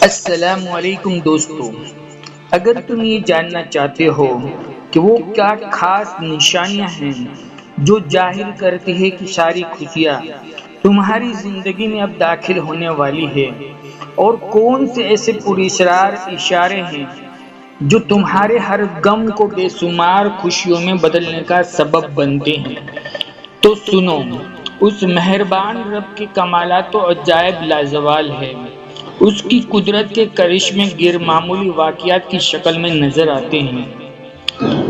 السلام علیکم دوستو، اگر تم یہ جاننا چاہتے ہو کہ وہ کیا خاص نشانیاں ہیں جو ظاہر کرتی ہے کہ ساری خوشیاں تمہاری زندگی میں اب داخل ہونے والی ہے، اور کون سے ایسے پراسرار اشارے ہیں جو تمہارے ہر غم کو بے شمار خوشیوں میں بدلنے کا سبب بنتے ہیں، تو سنو، اس مہربان رب کے کمالات و عجائب لازوال ہے۔ اس کی قدرت کے کرشمے غیر معمولی واقعات کی شکل میں نظر آتے ہیں۔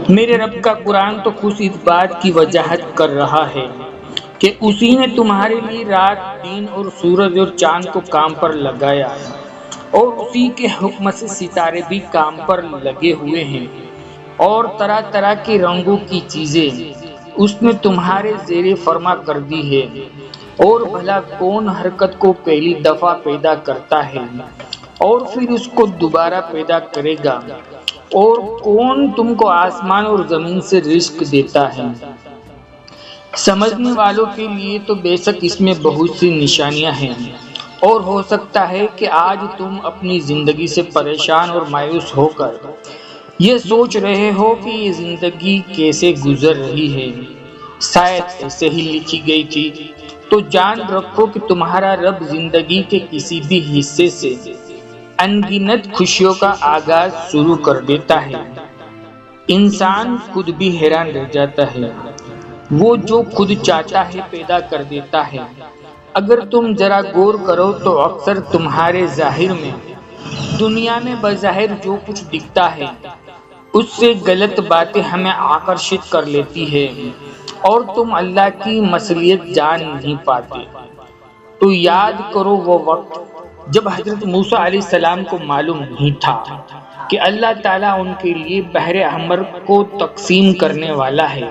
میرے رب کا قرآن تو خود اس بات کی وضاحت کر رہا ہے کہ اسی نے تمہارے لیے رات دن اور سورج اور چاند کو کام پر لگایا، اور اسی کے حکم سے ستارے بھی کام پر لگے ہوئے ہیں، اور طرح طرح کے رنگوں کی چیزیں اس نے تمہارے زیر فرما کر دی ہے۔ اور بھلا کون حرکت کو پہلی دفعہ پیدا کرتا ہے اور پھر اس کو دوبارہ پیدا کرے گا، اور کون تم کو آسمان اور زمین سے رزق دیتا ہے؟ سمجھنے والوں کے لیے تو بے شک اس میں بہت سی نشانیاں ہیں، اور ہو سکتا ہے کہ آج تم اپنی زندگی سے پریشان اور مایوس ہو کر یہ سوچ رہے ہو کہ یہ زندگی کیسے گزر رہی ہے، شاید ایسے ہی لکھی گئی تھی۔ تو جان رکھو کہ تمہارا رب زندگی کے کسی بھی حصے سے انگنت خوشیوں کا آغاز شروع کر دیتا ہے۔ انسان خود بھی حیران رہ جاتا ہے، وہ جو خود چاہتا ہے پیدا کر دیتا ہے۔ اگر تم ذرا غور کرو تو اکثر تمہارے ظاہر میں دنیا میں بظاہر جو کچھ دکھتا ہے اس سے غلط باتیں ہمیں آکرشت کر لیتی ہے، اور تم اللہ کی مصلحت جان نہیں پاتے۔ تو یاد کرو وہ وقت جب حضرت موسیٰ علیہ السلام کو معلوم نہیں تھا کہ اللہ تعالیٰ ان کے لیے بحر احمر کو تقسیم کرنے والا ہے،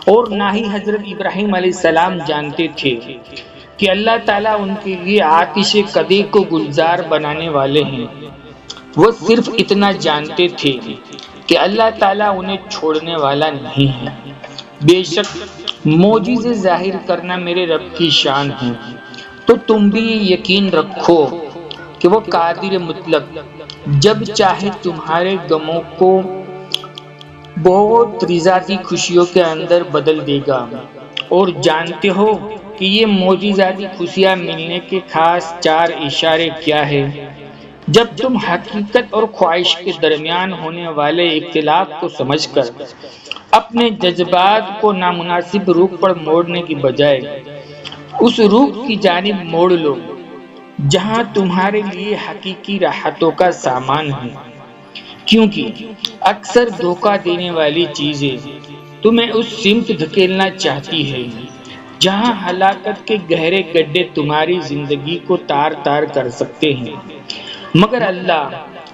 اور نہ ہی حضرت ابراہیم علیہ السلام جانتے تھے کہ اللہ تعالیٰ ان کے لیے آتش قدح کو گلزار بنانے والے ہیں۔ وہ صرف اتنا جانتے تھے کہ اللہ تعالیٰ انہیں چھوڑنے والا نہیں ہے۔ بے شک معجزے ظاہر کرنا میرے رب کی شان ہے، تو تم بھی یقین رکھو کہ وہ قادر مطلق جب چاہے تمہارے غموں کو بہت رضاتی خوشیوں کے اندر بدل دے گا۔ اور جانتے ہو کہ یہ معجزاتی خوشیاں ملنے کے خاص 4 اشارے کیا ہے؟ جب تم حقیقت اور خواہش کے درمیان ہونے والے اختلاف کو سمجھ کر اپنے جذبات کو نامناسب رخ پر موڑنے کی بجائے اس رخ کی جانب موڑ لو جہاں تمہارے لیے حقیقی راحتوں کا سامان ہے، کیونکہ اکثر دھوکہ دینے والی چیزیں تمہیں اس سمت دھکیلنا چاہتی ہے جہاں ہلاکت کے گہرے گڈھے تمہاری زندگی کو تار تار کر سکتے ہیں، مگر اللہ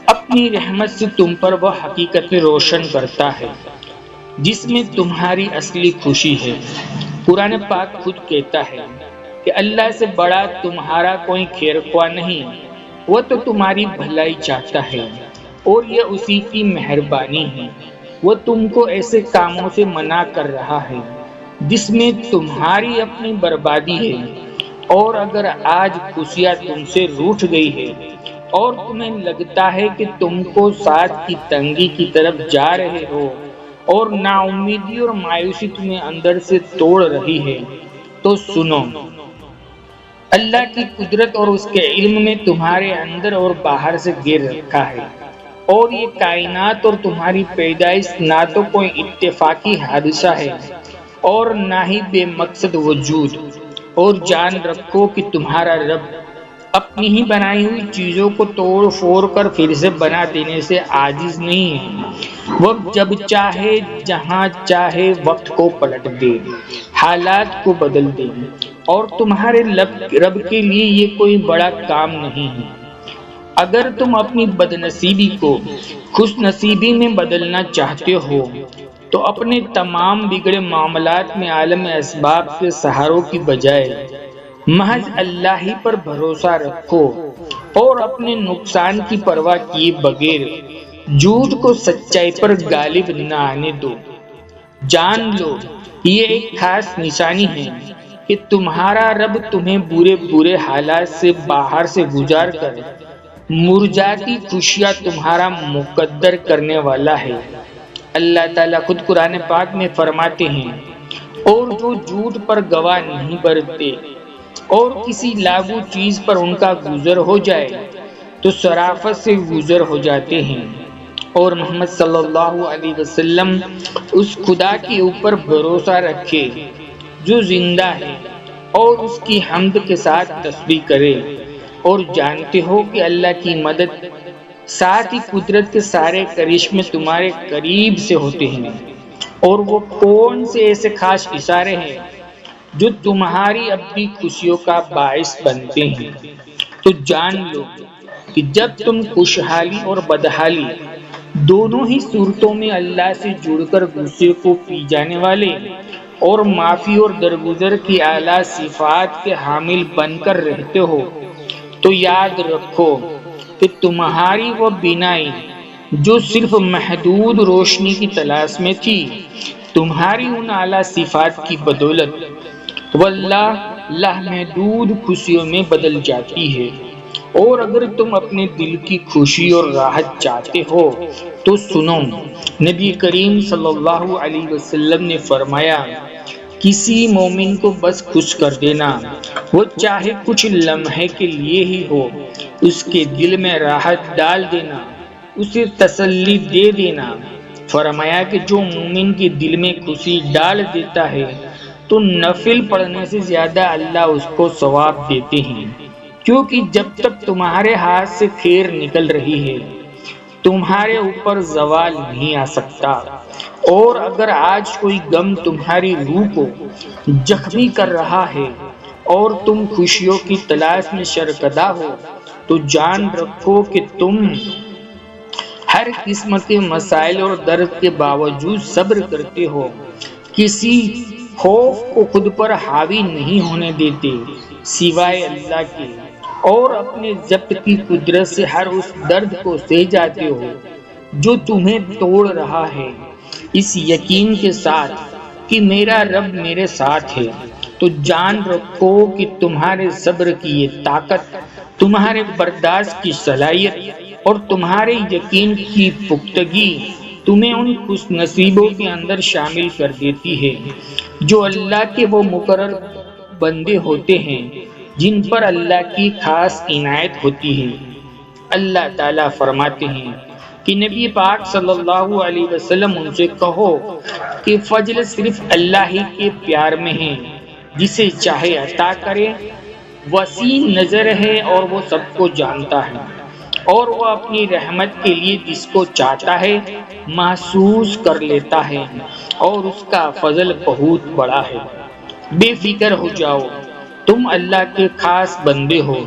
اپنی رحمت سے تم پر وہ حقیقت روشن کرتا ہے جس میں تمہاری اصلی خوشی ہے۔ قرآن پاک خود کہتا ہے کہ اللہ سے بڑا تمہارا کوئی خیر خواہ نہیں، وہ تو تمہاری بھلائی چاہتا ہے، اور یہ اسی کی مہربانی ہے، وہ تم کو ایسے کاموں سے منع کر رہا ہے جس میں تمہاری اپنی بربادی ہے۔ اور اگر آج خوشیاں تم سے روٹھ گئی ہے اور تمہیں لگتا ہے کہ تم کو ساتھ کی تنگی کی طرف جا رہے ہو اور نا امیدی اور مایوسی تمہیں اندر سے توڑ رہی ہے، تو سنو، اللہ کی قدرت اور اس کے علم میں تمہارے اندر اور باہر سے گھیر رکھا ہے، اور یہ کائنات اور تمہاری پیدائش نہ تو کوئی اتفاقی حادثہ ہے اور نہ ہی بے مقصد وجود۔ اور جان رکھو کہ تمہارا رب اپنی ہی بنائی ہوئی چیزوں کو توڑ پھوڑ کر پھر سے بنا دینے سے عاجز نہیں ہے۔ وہ جب چاہے جہاں چاہے وقت کو پلٹ دے، حالات کو بدل دے، اور تمہارے رب کے لیے یہ کوئی بڑا کام نہیں ہے۔ اگر تم اپنی بدنصیبی کو خوش نصیبی میں بدلنا چاہتے ہو تو اپنے تمام بگڑے معاملات میں عالم اسباب کے سہاروں کی بجائے محض اللہ ہی پر بھروسہ رکھو، اور اپنے نقصان کی پرواہ کیے بغیر جھوٹ کو سچائی پر غالب نہ آنے دو۔ جان لو یہ ایک خاص نشانی ہے کہ تمہارا رب تمہیں برے برے حالات سے باہر سے گزار کر مرجاتی خوشیاں تمہارا مقدر کرنے والا ہے۔ اللہ تعالیٰ خود قرآن پاک میں فرماتے ہیں، اور جو جھوٹ پر گواہ نہیں برتتے اور کسی لاگو چیز پر ان کا گزر ہو جائے تو صرافت سے گزر ہو جاتے ہیں۔ اور محمد صلی اللہ علیہ وسلم اس خدا کے اوپر بھروسہ رکھے جو زندہ ہے اور اس کی حمد کے ساتھ تسبیح کرے، اور جانتے ہو کہ اللہ کی مدد ساتھ ہی قدرت کے سارے کرشمے تمہارے قریب سے ہوتے ہیں۔ اور وہ کون سے ایسے خاص اشارے ہیں جو تمہاری اپنی خوشیوں کا باعث بنتے ہیں؟ تو جان لو کہ جب تم خوشحالی اور بدحالی دونوں ہی صورتوں میں اللہ سے جڑ کر غصے کو پی جانے والے اور معافی اور درگزر کی اعلیٰ صفات کے حامل بن کر رہتے ہو، تو یاد رکھو کہ تمہاری وہ بینائی جو صرف محدود روشنی کی تلاش میں تھی، تمہاری ان اعلیٰ صفات کی بدولت واللہ لامحدود خوشیوں میں بدل جاتی ہے۔ اور اگر تم اپنے دل کی خوشی اور راحت چاہتے ہو تو سنو، نبی کریم صلی اللہ علیہ وسلم نے فرمایا، کسی مومن کو بس خوش کر دینا، وہ چاہے کچھ لمحے کے لیے ہی ہو، اس کے دل میں راحت ڈال دینا، اسے تسلی دے دینا۔ فرمایا کہ جو مومن کے دل میں خوشی ڈال دیتا ہے تو نفل پڑھنے سے زیادہ اللہ اس کو ثواب دیتے ہیں، کیونکہ جب تک تمہارے ہاتھ سے خیر نکل رہی ہے تمہارے اوپر زوال نہیں آ سکتا۔ اور اگر آج کوئی غم تمہاری روح کو زخمی کر رہا ہے اور تم خوشیوں کی تلاش میں شرکدہ ہو تو جان رکھو کہ تم ہر قسم کے مسائل اور درد کے باوجود صبر کرتے ہو، کسی خوف کو خود پر حاوی نہیں ہونے دیتے سوائے اللہ کے، اور اپنے ضبط کی قدرت سے ہر اس درد کو سہ جاتے ہو جو تمہیں توڑ رہا ہے، اس یقین کے ساتھ کہ میرا رب میرے ساتھ ہے۔ تو جان رکھو کہ تمہارے صبر کی یہ طاقت، تمہارے برداشت کی صلاحیت اور تمہارے یقین کی پختگی تمہیں ان خوش نصیبوں کے اندر شامل کر دیتی ہے جو اللہ کے وہ مقرر بندے ہوتے ہیں جن پر اللہ کی خاص عنایت ہوتی ہے۔ اللہ تعالیٰ فرماتے ہیں کہ نبی پاک صلی اللہ علیہ وسلم ان سے کہو کہ فضل صرف اللہ ہی کے پیار میں ہے، جسے چاہے عطا کرے، وسیع نظر ہے اور وہ سب کو جانتا ہے، اور وہ اپنی رحمت کے لیے جس کو چاہتا ہے محسوس کر لیتا ہے، اور اس کا فضل بہت بڑا ہے۔ بے فکر ہو جاؤ، تم اللہ کے خاص بندے ہو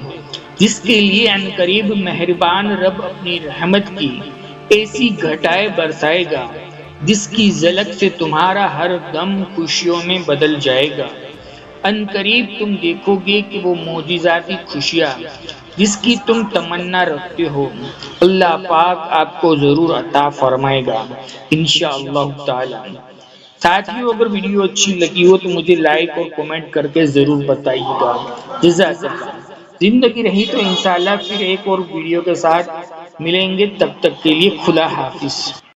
جس کے لیے عنقریب مہربان رب اپنی رحمت کی ایسی گھٹائیں برسائے گا جس کی جھلک سے تمہارا ہر غم خوشیوں میں بدل جائے گا۔ عنقریب تم دیکھو گے کہ وہ معجزاتی خوشیاں جس کی تم تمنا رکھتے ہو اللہ پاک آپ کو ضرور عطا فرمائے گا انشاءاللہ تعالی۔ ساتھیوں، اگر ویڈیو اچھی لگی ہو تو مجھے لائک اور کمنٹ کر کے ضرور بتائیے گا۔ جزاک اللہ۔ زندگی رہی تو انشاءاللہ پھر ایک اور ویڈیو کے ساتھ ملیں گے، تب تک کے لیے خدا حافظ۔